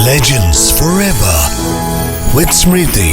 Legends Forever with Smriti.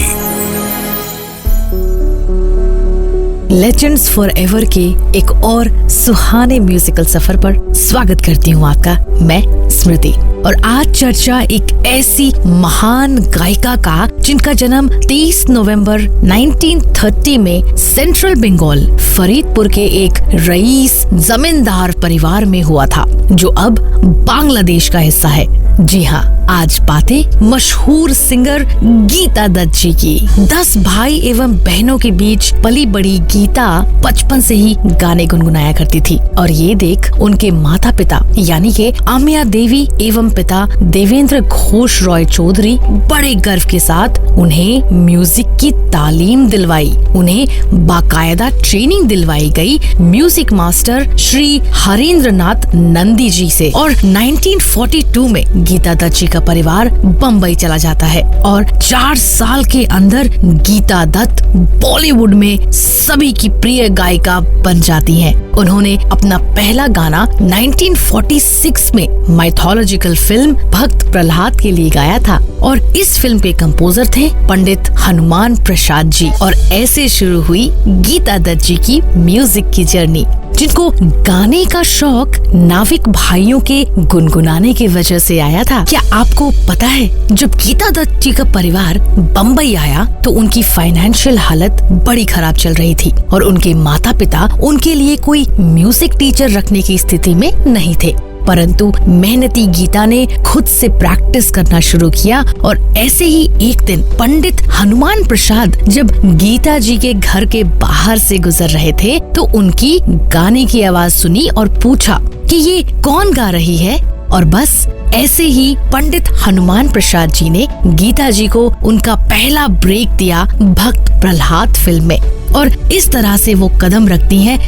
Legends for ever के एक और सुहाने म्यूजिकल सफर पर स्वागत करती हूँ आपका, मैं स्मृति। और आज चर्चा एक ऐसी महान गायिका का जिनका जन्म 30 नवंबर 1930 में सेंट्रल बंगाल फरीदपुर के एक रईस जमींदार परिवार में हुआ था, जो अब बांग्लादेश का हिस्सा है। जी हाँ, आज बातें मशहूर सिंगर गीता दत्त जी की। 10 भाई एवं बहनों के बीच पली बड़ी गीता बचपन से ही गाने गुनगुनाया करती थी, और ये देख उनके माता पिता यानी कि आमिया देवी एवं पिता देवेंद्र घोष रॉय चौधरी बड़े गर्व के साथ उन्हें म्यूजिक की तालीम दिलवाई। उन्हें बाकायदा ट्रेनिंग दिलवाई गई म्यूजिक मास्टर श्री हरेंद्र नाथ नंदी जी से। और 1942 में गीता दत्त जी का परिवार बम्बई चला जाता है और 4 साल के अंदर गीता दत्त बॉलीवुड में सभी की प्रिय गायिका बन जाती हैं। उन्होंने अपना पहला गाना 1946 में माइथोलॉजिकल फिल्म भक्त प्रहलाद के लिए गाया था, और इस फिल्म के कंपोजर थे पंडित हनुमान प्रसाद जी। और ऐसे शुरू हुई गीता दत्त जी की म्यूजिक की जर्नी, जिनको गाने का शौक नाविक भाइयों के गुनगुनाने की वजह से आया था। क्या आपको पता है, जब गीता दत्त जी का परिवार बम्बई आया तो उनकी फाइनेंशियल हालत बड़ी खराब चल रही थी, और उनके माता पिता उनके लिए कोई म्यूजिक टीचर रखने की स्थिति में नहीं थे। परंतु मेहनती गीता ने खुद से प्रैक्टिस करना शुरू किया, और ऐसे ही एक दिन पंडित हनुमान प्रसाद जब गीता जी के घर के बाहर से गुजर रहे थे तो उनकी गाने की आवाज सुनी और पूछा कि ये कौन गा रही है। और बस ऐसे ही पंडित हनुमान प्रसाद जी ने गीता जी को उनका पहला ब्रेक दिया भक्त प्रहलाद फिल्म में, और इस तरह से वो कदम रखती हैं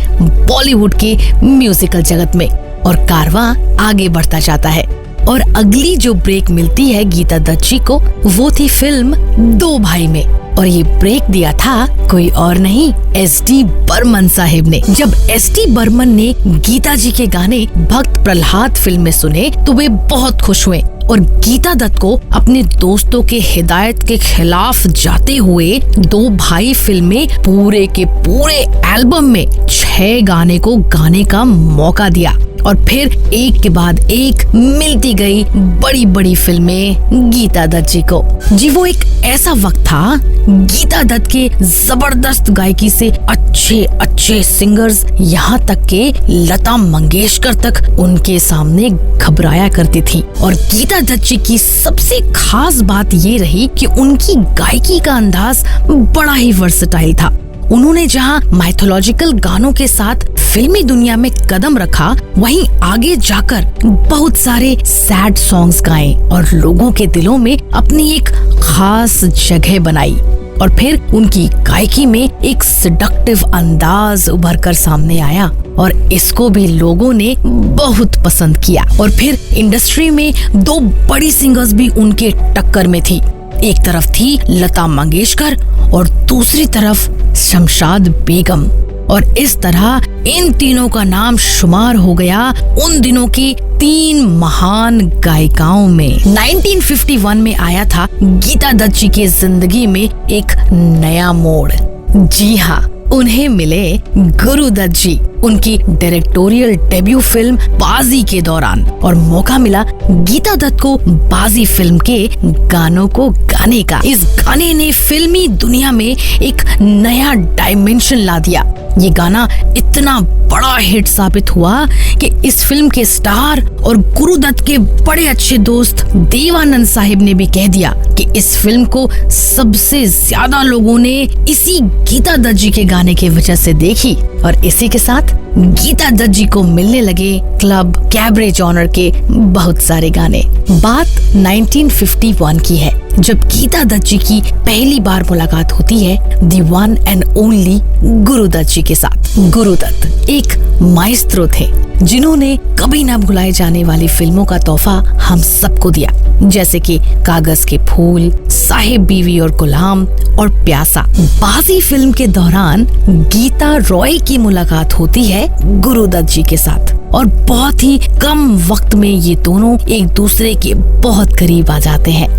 बॉलीवुड के म्यूजिकल जगत में, और कारवां आगे बढ़ता जाता है। और अगली जो ब्रेक मिलती है गीता दत्त जी को, वो थी फिल्म 2 भाई में, और ये ब्रेक दिया था कोई और नहीं, एस.डी. बर्मन साहिब ने। जब एस.डी. बर्मन ने गीता जी के गाने भक्त प्रहलाद फिल्म में सुने तो वे बहुत खुश हुए, और गीता दत्त को अपने दोस्तों के हिदायत के खिलाफ जाते हुए 2 भाई फिल्म में पूरे के पूरे एल्बम में 6 गाने को गाने का मौका दिया, और फिर एक के बाद एक मिलती गई बड़ी बड़ी फिल्में गीता दत्त जी को। जी, वो एक ऐसा वक्त था, गीता दत्त के जबरदस्त गायकी से अच्छे सिंगर्स यहाँ तक के लता मंगेशकर तक उनके सामने घबराया करती थी। और गीता दत्त जी की सबसे खास बात ये रही कि उनकी गायकी का अंदाज बड़ा ही वर्सेटाइल था। उन्होंने जहाँ माइथोलॉजिकल गानों के साथ फिल्मी दुनिया में कदम रखा, वहीं आगे जाकर बहुत सारे सैड सॉन्ग्स गाए और लोगों के दिलों में अपनी एक खास जगह बनाई। और फिर उनकी गायकी में एक सेडक्टिव अंदाज उभर कर सामने आया, और इसको भी लोगों ने बहुत पसंद किया। और फिर इंडस्ट्री में 2 बड़ी सिंगर्स भी उनके टक्कर में थी। एक तरफ थी लता मंगेशकर और दूसरी तरफ शमशाद बेगम, और इस तरह इन तीनों का नाम शुमार हो गया उन दिनों की 3 महान गायिकाओं में। 1951 में आया था गीता दत्त जी की जिंदगी में एक नया मोड़। जी हाँ, उन्हें मिले गुरु दत्त जी उनकी डायरेक्टोरियल डेब्यू फिल्म बाजी के दौरान, और मौका मिला गीता दत्त को बाजी फिल्म के गानों को गाने का। इस गाने ने फिल्मी दुनिया में एक नया डायमेंशन ला दिया। ये गाना इतना बड़ा हिट साबित हुआ कि इस फिल्म के स्टार और गुरु दत्त के बड़े अच्छे दोस्त देवानंद साहिब ने भी कह दिया कि इस फिल्म को सबसे ज्यादा लोगों ने इसी गीता दत्त जी के गाने की वजह से देखी। और इसी के साथ गीता दत्त जी को मिलने लगे क्लब कैबरे जॉनर के बहुत सारे गाने। बात 1951 की है, जब गीता दत्त जी की पहली बार मुलाकात होती है दी one and only Guru Dutt जी के साथ। गुरु दत्त एक माइस्ट्रो थे, जिन्होंने कभी ना भुलाए जाने वाली फिल्मों का तोहफा हम सबको दिया, जैसे कि कागज के फूल, साहिब बीवी और गुलाम और प्यासा। बाजी फिल्म के दौरान गीता रॉय की मुलाकात होती है गुरुदत्त जी के साथ और बहुत ही कम वक्त में ये दोनों एक दूसरे के बहुत करीब आ जाते हैं।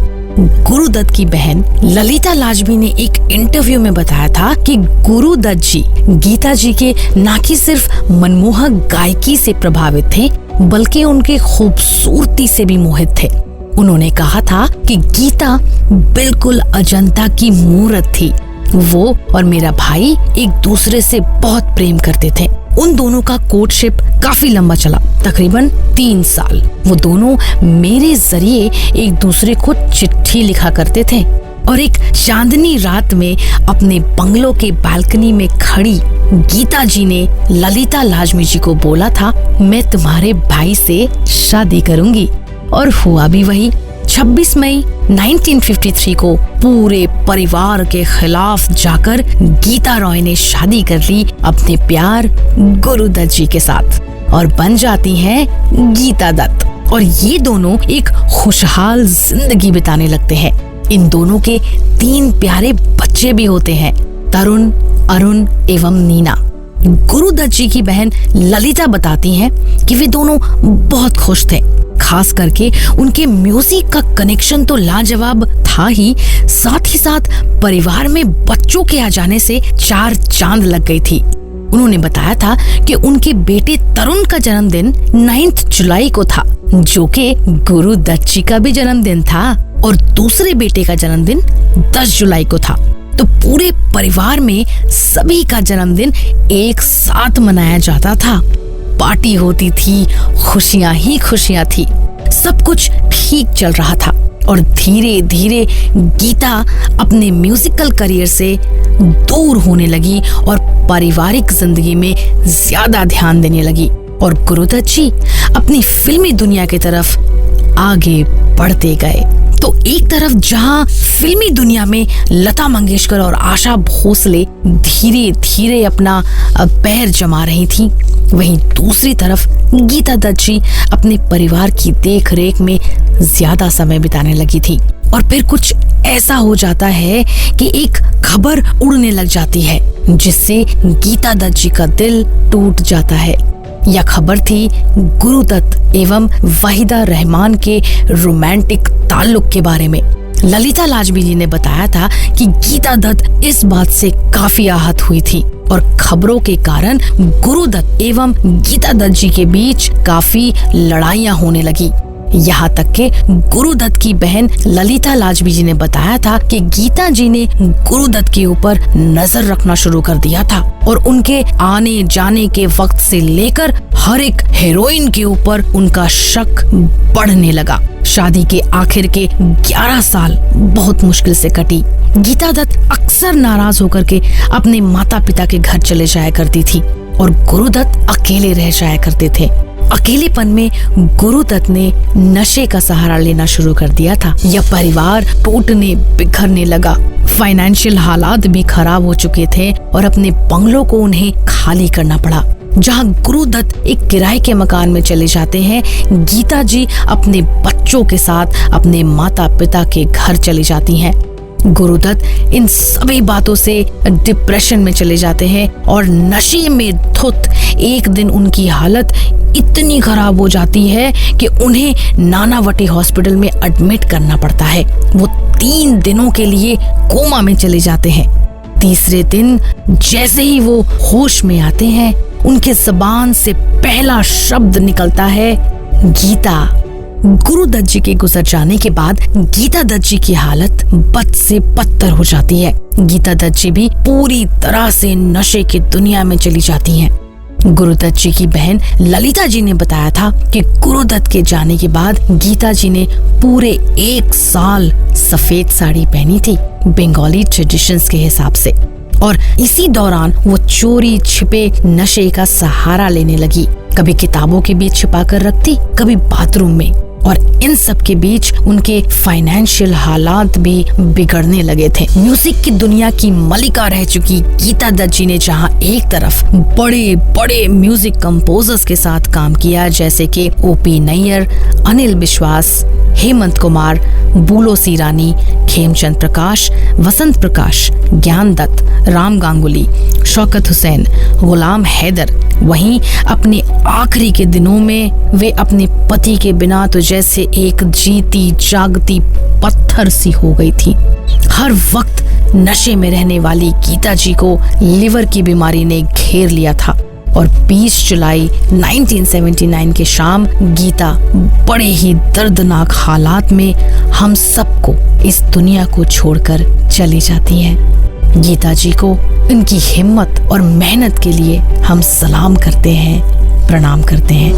गुरुदत्त की बहन ललिता लाजमी ने एक इंटरव्यू में बताया था कि गुरुदत्त जी गीता जी के न कि सिर्फ मनमोहक गायकी से प्रभावित थे बल्कि उनके खूबसूरती से भी मोहित थे। उन्होंने कहा था कि गीता बिल्कुल अजंता की मूरत थी। वो और मेरा भाई एक दूसरे से बहुत प्रेम करते थे। उन दोनों का कोर्टशिप काफी लंबा चला, तकरीबन 3 साल। वो दोनों मेरे जरिए एक दूसरे को चिट्ठी लिखा करते थे और एक चांदनी रात में अपने बंगलों के बालकनी में खड़ी गीता जी ने ललिता लाजमी जी को बोला था, मैं तुम्हारे भाई से शादी करूंगी। और हुआ भी वही। 26 मई 1953 को पूरे परिवार के खिलाफ जाकर गीता रॉय ने शादी कर ली अपने प्यार गुरुदत्त जी के साथ और बन जाती हैं गीता दत्त। और ये दोनों एक खुशहाल जिंदगी बिताने लगते हैं। इन दोनों के 3 प्यारे बच्चे भी होते हैं, तरुण, अरुण एवं नीना। गुरुदत्त जी की बहन ललिता बताती हैं कि वे दोनों बहुत खुश थे। खास करके उनके म्यूजिक का कनेक्शन तो लाजवाब था ही साथ परिवार में बच्चों के आ जाने से 4 चांद लग गई थी। उन्होंने बताया था कि उनके बेटे तरुण का जन्मदिन 9 जुलाई को था, जो कि गुरुदत्त जी का भी जन्मदिन था, और दूसरे बेटे का जन्मदिन 10 जुलाई को था। तो पूरे परिवार में सभी का जन्मदिन एक साथ मनाया जाता था। पार्टी होती थी, खुशियां ही खुशियां थी, सब कुछ ठीक चल रहा था। और धीरे धीरे गीता अपने म्यूजिकल करियर से दूर होने लगी और पारिवारिक जिंदगी में ज्यादा ध्यान देने लगी और गुरुदत्त जी अपनी फिल्मी दुनिया की तरफ आगे बढ़ते गए। तो एक तरफ जहां फिल्मी दुनिया में लता मंगेशकर और आशा भोसले धीरे धीरे अपना पैर जमा रही थी, वहीं दूसरी तरफ गीता दत्त जी अपने परिवार की देख रेख में ज्यादा समय बिताने लगी थी। और फिर कुछ ऐसा हो जाता है कि एक खबर उड़ने लग जाती है जिससे गीता दत्त जी का दिल टूट जाता है। यह खबर थी गुरुदत्त एवं वहीदा रहमान के रोमांटिक ताल्लुक के बारे में। ललिता लाजमी जी ने बताया था कि गीता दत्त इस बात से काफी आहत हुई थी और खबरों के कारण गुरुदत्त एवं गीता दत्त जी के बीच काफी लड़ाइयां होने लगी। यहाँ तक के गुरुदत्त की बहन ललिता लाजमी जी ने बताया था कि गीता जी ने गुरुदत्त के ऊपर नजर रखना शुरू कर दिया था और उनके आने जाने के वक्त से लेकर हर एक हीरोइन के ऊपर उनका शक बढ़ने लगा। शादी के आखिर के 11 साल बहुत मुश्किल से कटी। गीता दत्त अक्सर नाराज होकर के अपने माता पिता के घर चले जाया करती थी और गुरुदत्त अकेले रह जाया करते थे। अकेलेपन में गुरुदत्त ने नशे का सहारा लेना शुरू कर दिया था। यह परिवार टूटने बिखरने लगा। फाइनेंशियल हालात भी खराब हो चुके थे और अपने बंगलों को उन्हें खाली करना पड़ा। जहां गुरुदत्त एक किराए के मकान में चले जाते हैं, गीता जी अपने बच्चों के साथ अपने माता पिता के घर चली जाती हैं। गुरुदत्त इन सभी बातों से डिप्रेशन में चले जाते हैं और नशे में धुत एक दिन उनकी हालत इतनी खराब हो जाती है कि उन्हें नानावटी हॉस्पिटल में एडमिट करना पड़ता है। वो 3 दिनों के लिए कोमा में चले जाते हैं। तीसरे दिन जैसे ही वो होश में आते हैं, उनके ज़बान से पहला शब्द निकलता है गीता। गुरुदत्त जी के गुजर जाने के बाद गीता दत्त जी की हालत बद से बदतर हो जाती है। गीता दत्त जी भी पूरी तरह से नशे की दुनिया में चली जाती हैं। गुरुदत्त जी की बहन ललिता जी ने बताया था कि गुरुदत्त के जाने के बाद गीता जी ने पूरे 1 साल सफेद साड़ी पहनी थी बंगाली ट्रेडिशंस के हिसाब से, और इसी दौरान वो चोरी छिपे नशे का सहारा लेने लगी। कभी किताबों के बीच छिपा कर रखती, कभी बाथरूम में, और इन सब के बीच उनके फाइनेंशियल हालात भी बिगड़ने लगे थे। म्यूजिक की दुनिया की मलिका रह चुकी गीता दत्त जी ने जहां एक तरफ बड़े बड़े म्यूजिक कंपोजर्स के साथ काम किया जैसे कि ओपी नैयर, अनिल विश्वास, हेमंत कुमार, बूलो सी रानी, खेमचंद प्रकाश, वसंत प्रकाश, ज्ञान दत्त, राम गांगुली, शौकत हुसैन, गुलाम हैदर। वहीं अपने आखिरी के दिनों में वे अपने पति के बिना तो जैसे एक जीती जागती पत्थर सी हो गई थी। हर वक्त नशे में रहने वाली गीता जी को लिवर की बीमारी ने घेर लिया था और 20 जुलाई 1979 के शाम गीता बड़े ही दर्दनाक हालात में हम सबको इस दुनिया को छोड़कर चली जाती हैं। गीता जी को उनकी हिम्मत और मेहनत के लिए हम सलाम करते हैं, प्रणाम करते हैं।